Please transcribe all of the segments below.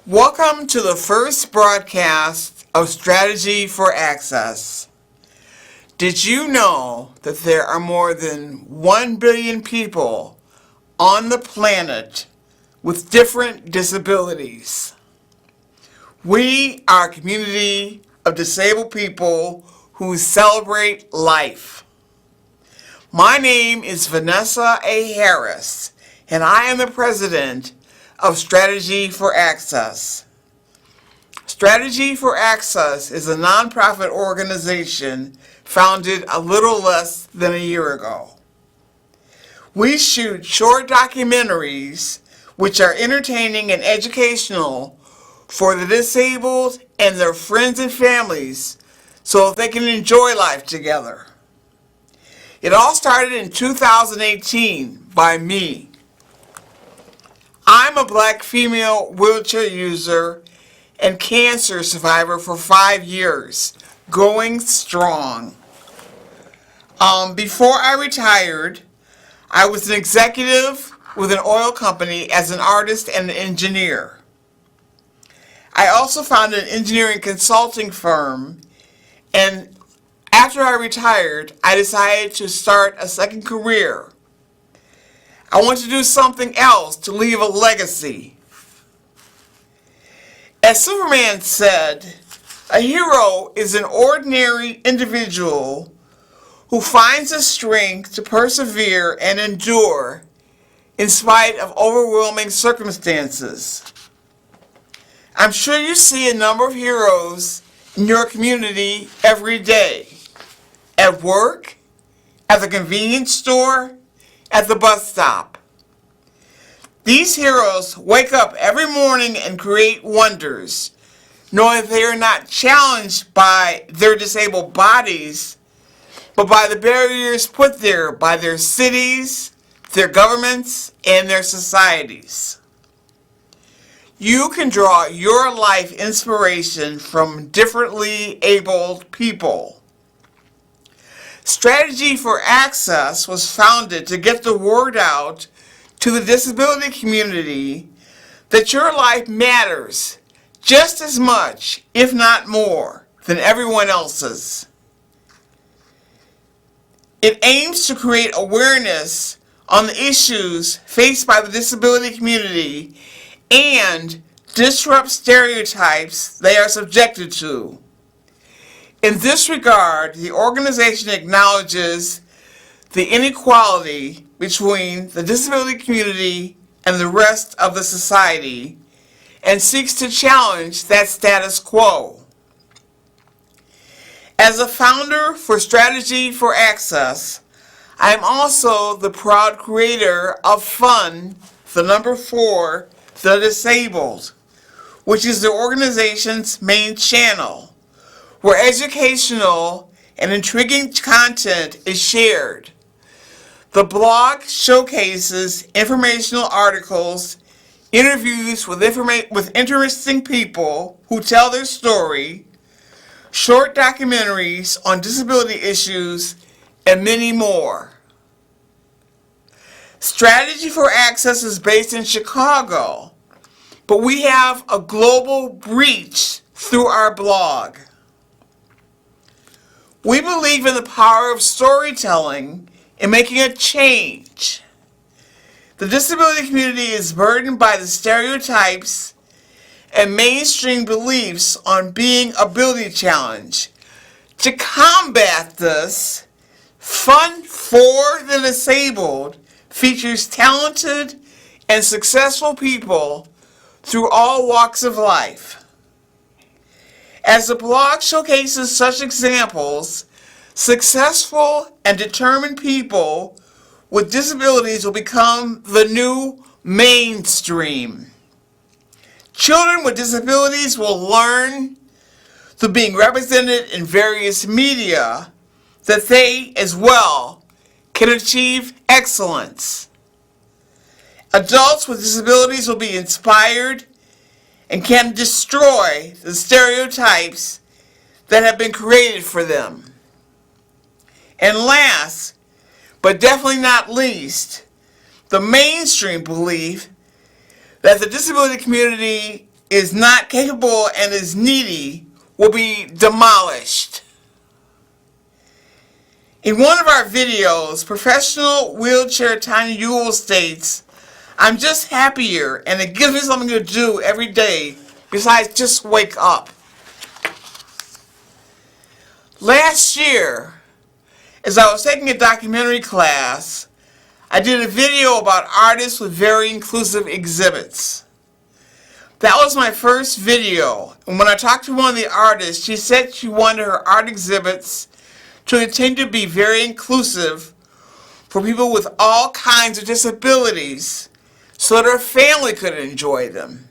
Welcome to the first broadcast of Strategy for Access. Did you know that there are more than 1 billion people on the planet with different disabilities? We are a community of disabled people who celebrate life. My name is Vanessa A Harris, and I am the president of Strategy for Access. Strategy for Access is a nonprofit organization founded a little less than a year ago. We shoot short documentaries which are entertaining and educational for the disabled and their friends and families so that they can enjoy life together. It all started in 2018 by me. I'm a black female wheelchair user and cancer survivor for 5 years, going strong. Before I retired, I was an executive with an oil company as an artist and an engineer. I also founded an engineering consulting firm, and after I retired, I decided to start a second career. I want to do something else to leave a legacy. As Superman said, a hero is an ordinary individual who finds the strength to persevere and endure in spite of overwhelming circumstances. I'm sure you see a number of heroes in your community every day, at work, at the convenience store, at the bus stop. These heroes wake up every morning and create wonders, knowing that they are not challenged by their disabled bodies, but by the barriers put there by their cities, their governments, and their societies. You can draw your life inspiration from differently abled people. Strategy for Access was founded to get the word out to the disability community that your life matters just as much, if not more, than everyone else's. It aims to create awareness on the issues faced by the disability community and disrupt stereotypes they are subjected to. In this regard, the organization acknowledges the inequality between the disability community and the rest of the society and seeks to challenge that status quo. As a founder for Strategy for Access, I am also the proud creator of Fun, the number 4, The Disabled, which is the organization's main channel, where educational and intriguing content is shared. The blog showcases informational articles, interviews with interesting people who tell their story, short documentaries on disability issues, and many more. Strategy for Access is based in Chicago, but we have a global reach through our blog. We believe in the power of storytelling in making a change. The disability community is burdened by the stereotypes and mainstream beliefs on being ability challenged. To combat this, Fun for the Disabled features talented and successful people through all walks of life. As the blog showcases such examples, successful and determined people with disabilities will become the new mainstream. Children with disabilities will learn through being represented in various media that they, as well, can achieve excellence. Adults with disabilities will be inspired and can destroy the stereotypes that have been created for them. And last, but definitely not least, the mainstream belief that the disability community is not capable and is needy will be demolished. In one of our videos, professional wheelchair Tiny Yule states, "I'm just happier and it gives me something to do every day besides just wake up." Last year, as I was taking a documentary class, I did a video about artists with very inclusive exhibits. That was my first video, and when I talked to one of the artists, she said she wanted her art exhibits to continue to be very inclusive for people with all kinds of disabilities so that her family could enjoy them.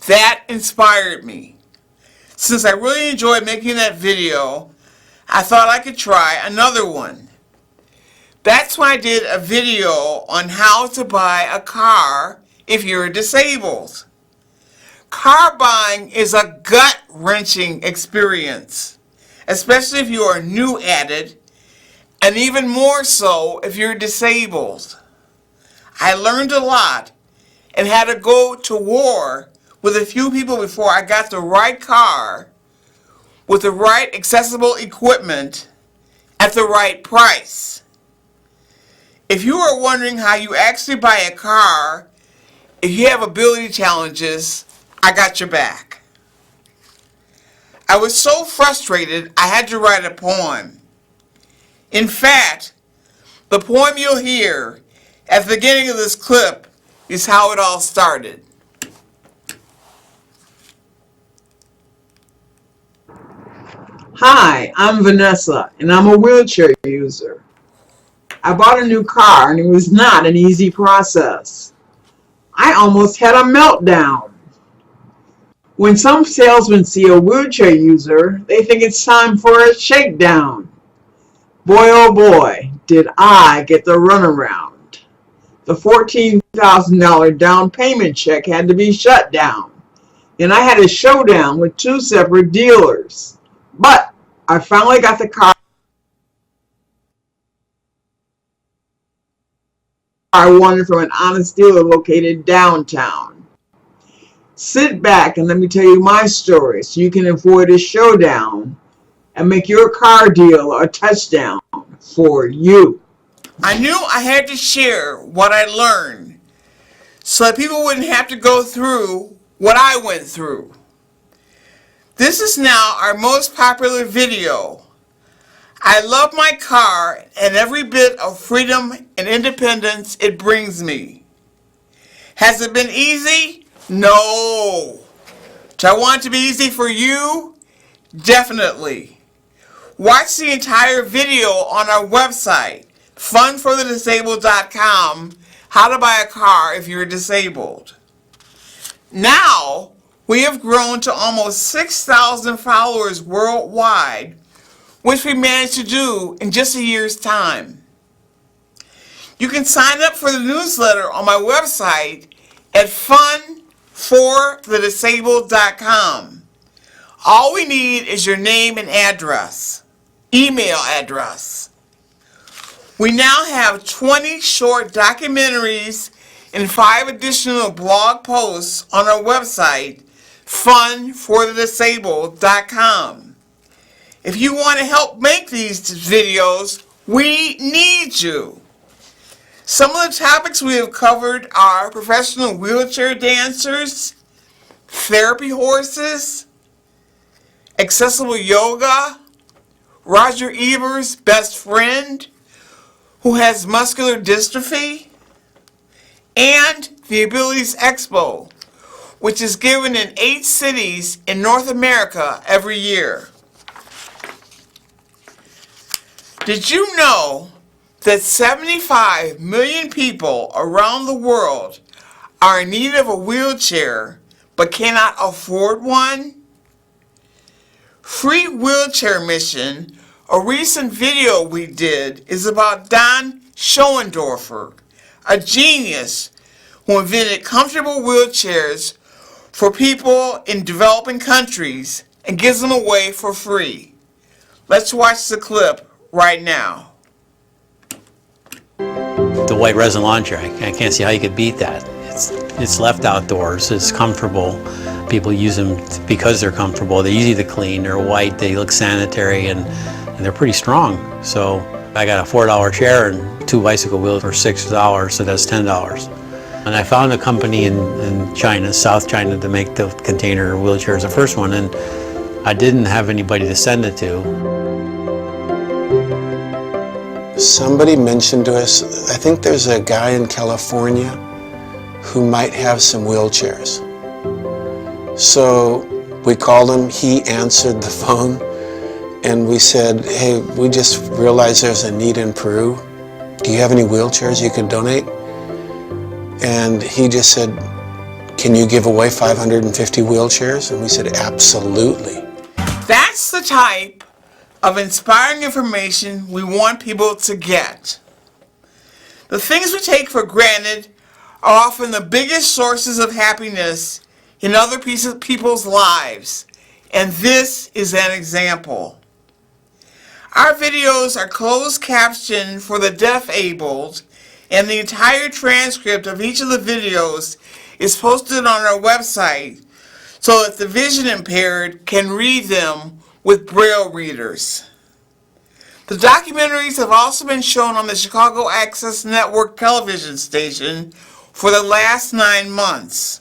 That inspired me. Since I really enjoyed making that video, I thought I could try another one. That's when I did a video on how to buy a car if you're disabled. Car buying is a gut-wrenching experience, especially if you are new at it, and even more so if you're disabled. I learned a lot and had to go to war with a few people before I got the right car with the right accessible equipment at the right price. If you are wondering how you actually buy a car, if you have ability challenges, I got your back. I was so frustrated I had to write a poem. In fact, the poem you'll hear at the beginning of this clip is how it all started. Hi, I'm Vanessa, and I'm a wheelchair user. I bought a new car, and it was not an easy process. I almost had a meltdown. When some salesmen see a wheelchair user, they think it's time for a shakedown. Boy, oh boy, did I get the runaround. The $14,000 down payment check had to be shut down, and I had a showdown with two separate dealers. But I finally got the car I wanted from an honest dealer located downtown. Sit back and let me tell you my story so you can avoid a showdown and make your car deal a touchdown for you. I knew I had to share what I learned so that people wouldn't have to go through what I went through. This is now our most popular video. I love my car and every bit of freedom and independence it brings me. Has it been easy? No. Do I want it to be easy for you? Definitely. Watch the entire video on our website, funforthedisabled.com, how to buy a car if you're disabled. Now, we have grown to almost 6,000 followers worldwide, which we managed to do in just a year's time. You can sign up for the newsletter on my website at funforthedisabled.com. All we need is your name and address, email address. We now have 20 short documentaries and 5 additional blog posts on our website, funforthedisabled.com. If you want to help make these videos, we need you. Some of the topics we have covered are professional wheelchair dancers, therapy horses, accessible yoga, Roger Eber's best friend who has muscular dystrophy, and the Abilities Expo, which is given in 8 cities in North America every year. Did you know that 75 million people around the world are in need of a wheelchair but cannot afford one? Free Wheelchair Mission, a recent video we did, is about Don Schoendorfer, a genius who invented comfortable wheelchairs for people in developing countries and gives them away for free. Let's watch the clip right now. The white resin lawn chair, I can't see how you could beat that. It's left outdoors, it's comfortable, People use them because they're comfortable. They're easy to clean, they're white, they look sanitary, and they're pretty strong. So I got a $4 chair and 2 bicycle wheels for $6, so that's $10. And I found a company in China, South China, to make the container wheelchairs, the first one, and I didn't have anybody to send it to. Somebody mentioned to us, I think there's a guy in California who might have some wheelchairs. So we called him, he answered the phone, and we said, hey, we just realized there's a need in Peru. Do you have any wheelchairs you could donate? And he just said, can you give away 550 wheelchairs? And we said, absolutely. That's the type of inspiring information we want people to get. The things we take for granted are often the biggest sources of happiness in other people's lives, and this is an example. Our videos are closed captioned for the deaf-abled, and the entire transcript of each of the videos is posted on our website so that the vision impaired can read them with Braille readers. The documentaries have also been shown on the Chicago Access Network television station for the last 9 months.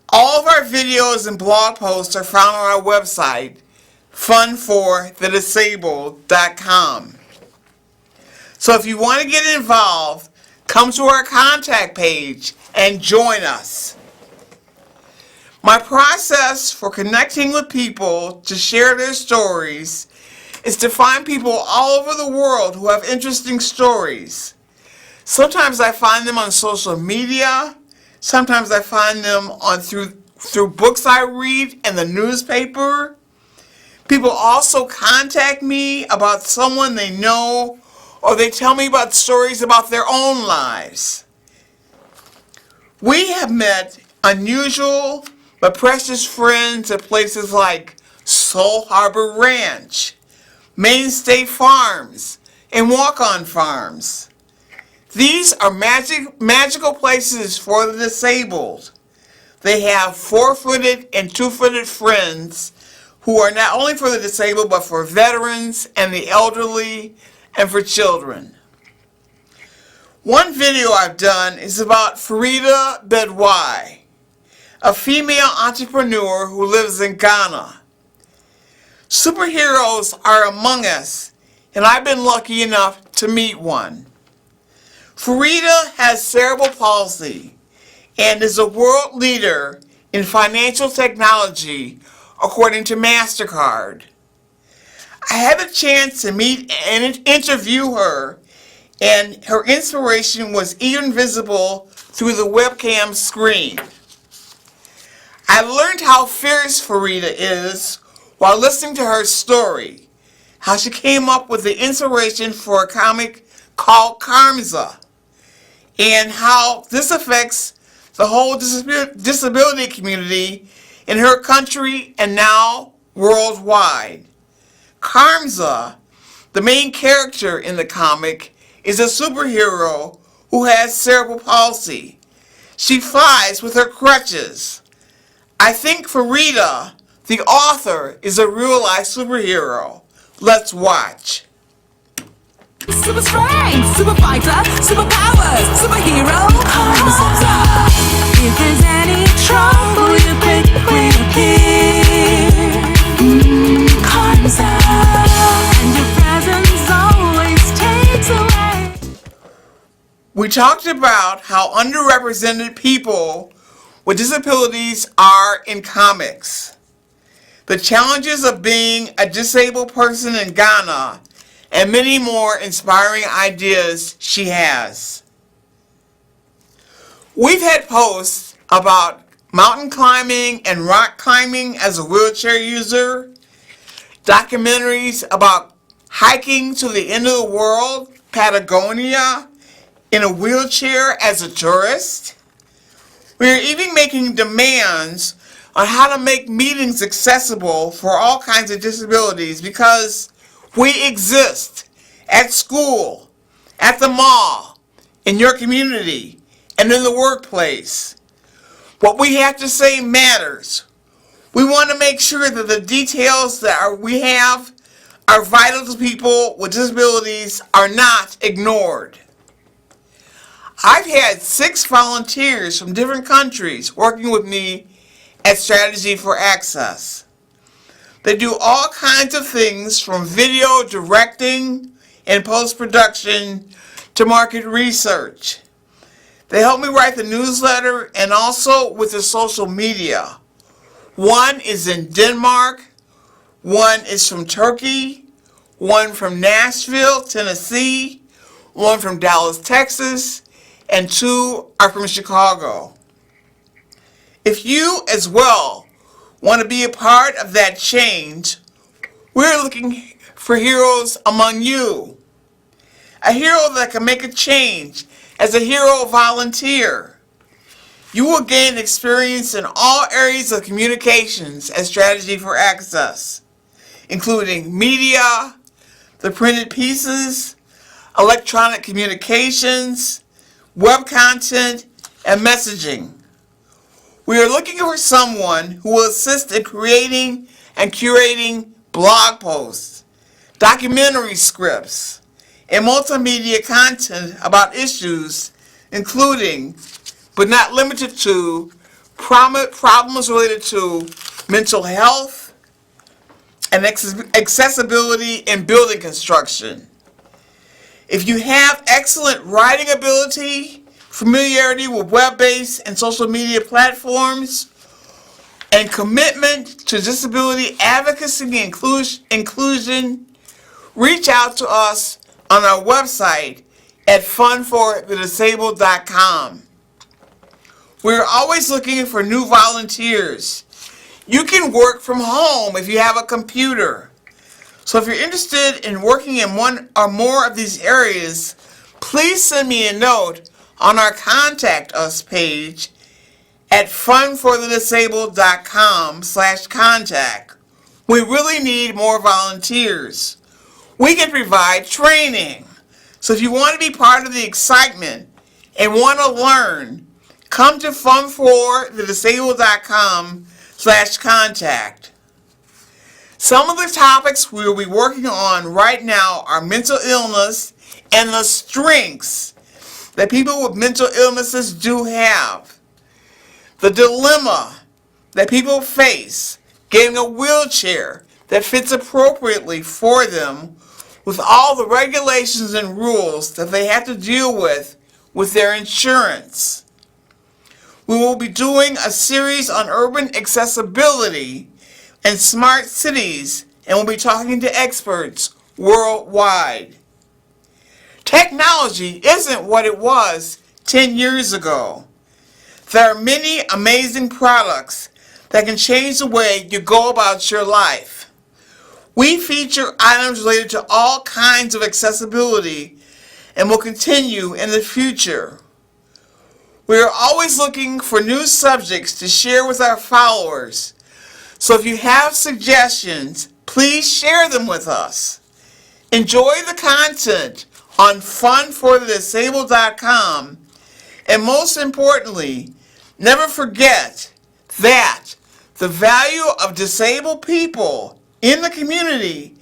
All of our videos and blog posts are found on our website, funforthedisabled.com. So if you want to get involved, come to our contact page and join us. My process for connecting with people to share their stories is to find people all over the world who have interesting stories. Sometimes I find them on social media. Sometimes I find them through books I read and the newspaper. People also contact me about someone they know, or they tell me about stories about their own lives. We have met unusual but precious friends at places like Soul Harbor Ranch, Mainstay Farms, and Walk-On Farms. These are magical places for the disabled. They have 4-footed and 2-footed friends who are not only for the disabled but for veterans and the elderly and for children. One video I've done is about Farida Bedwai, a female entrepreneur who lives in Ghana. Superheroes are among us, and I've been lucky enough to meet one. Farida has cerebral palsy and is a world leader in financial technology according to MasterCard. I had the chance to meet and interview her, and her inspiration was even visible through the webcam screen. I learned how fierce Farida is while listening to her story, how she came up with the inspiration for a comic called Karmza, and how this affects the whole disability community in her country and now worldwide. Karmza, the main character in the comic, is a superhero who has cerebral palsy. She flies with her crutches. I think Farida, the author, is a real-life superhero. Let's watch. Super strength, super fighter, super powers, superhero, Karmza. If there's any trouble, you quickly appear. Karmza. And your presence always takes away. We talked about how underrepresented people with disabilities are in comics, the challenges of being a disabled person in Ghana, and many more inspiring ideas she has. We've had posts about mountain climbing and rock climbing as a wheelchair user, documentaries about hiking to the end of the world, Patagonia, in a wheelchair as a tourist. We are even making demands on how to make meetings accessible for all kinds of disabilities because we exist at school, at the mall, in your community, and in the workplace. What we have to say matters. We want to make sure that the details that we have are vital to people with disabilities are not ignored. I've had 6 volunteers from different countries working with me at Strategy for Access. They do all kinds of things from video directing and post-production to market research. They help me write the newsletter and also with the social media. One is in Denmark, one is from Turkey, one from Nashville, Tennessee, one from Dallas, Texas, and 2 are from Chicago. If you as well want to be a part of that change, we're looking for heroes among you. A hero that can make a change as a hero volunteer. You will gain experience in all areas of communications at Strategy for Access, including media, the printed pieces, electronic communications, web content, and messaging. We are looking for someone who will assist in creating and curating blog posts, documentary scripts, and multimedia content about issues including, but not limited to, problems related to mental health and accessibility in building construction. If you have excellent writing ability, familiarity with web-based and social media platforms, and commitment to disability advocacy and inclusion, reach out to us on our website at fundforthedisabled.com. We're always looking for new volunteers. You can work from home if you have a computer. So if you're interested in working in one or more of these areas, please send me a note on our Contact Us page at fundforthedisabled.com/contact. We really need more volunteers. We can provide training. So if you want to be part of the excitement and want to learn, come to fundforthedisabled.com/contact. Some of the topics we will be working on right now are mental illness and the strengths that people with mental illnesses do have. The dilemma that people face getting a wheelchair that fits appropriately for them with all the regulations and rules that they have to deal with their insurance. We will be doing a series on urban accessibility and smart cities, and we'll be talking to experts worldwide. Technology isn't what it was 10 years ago. There are many amazing products that can change the way you go about your life. We feature items related to all kinds of accessibility and will continue in the future. We are always looking for new subjects to share with our followers. So if you have suggestions, please share them with us. Enjoy the content on fundforthedisabled.com, and most importantly, never forget that the value of disabled people in the community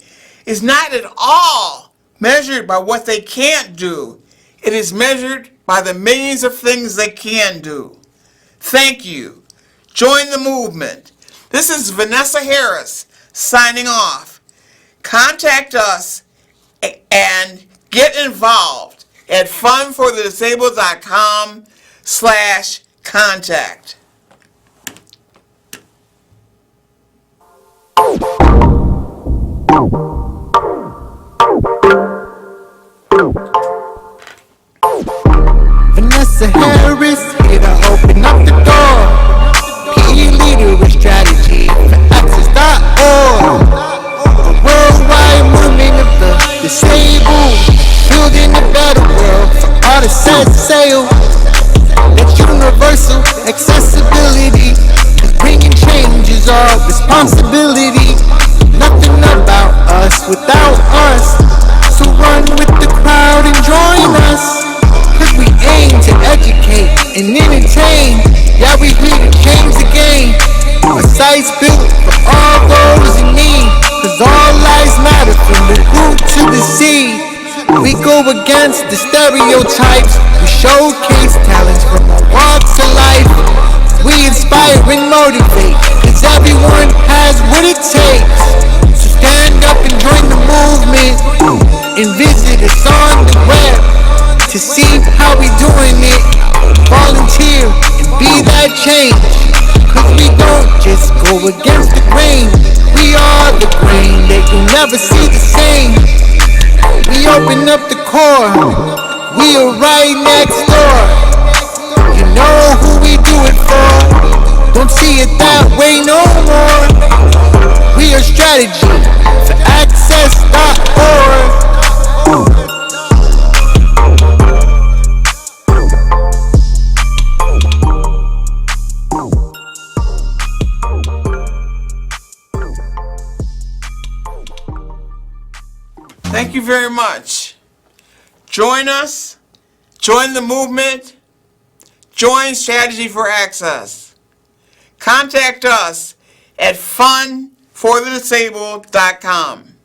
is not at all measured by what they can't do. It is measured by the millions of things they can do. Thank you. Join the movement. This is Vanessa Harris signing off. Contact us and get involved at fundforthedisabled.com/contact. Vanessa Harris, here to open up the door. Key leader with strategy for Access.org. A worldwide movement of the disabled, building a better world for all that set sail. That universal accessibility, bringing change is our responsibility. Nothing about us without us. So run with the crowd and join us. Cause we aim to educate and entertain. Yeah, we here to to the sea. We go against the stereotypes. We showcase talents from all walks of life. We inspire and motivate, cause everyone has what it takes. So stand up and join the movement, and visit us on the web to see how we doing it. Volunteer and be that change, cause we don't just go against the grain. We are the grain that you'll never see the same. We open up the core, we are right next door. You know who we do it for, don't see it that way no more. We are strategy for access.org. Thank you very much. Join us, join the movement, join Strategy for Access. Contact us at funforthedisabled.com.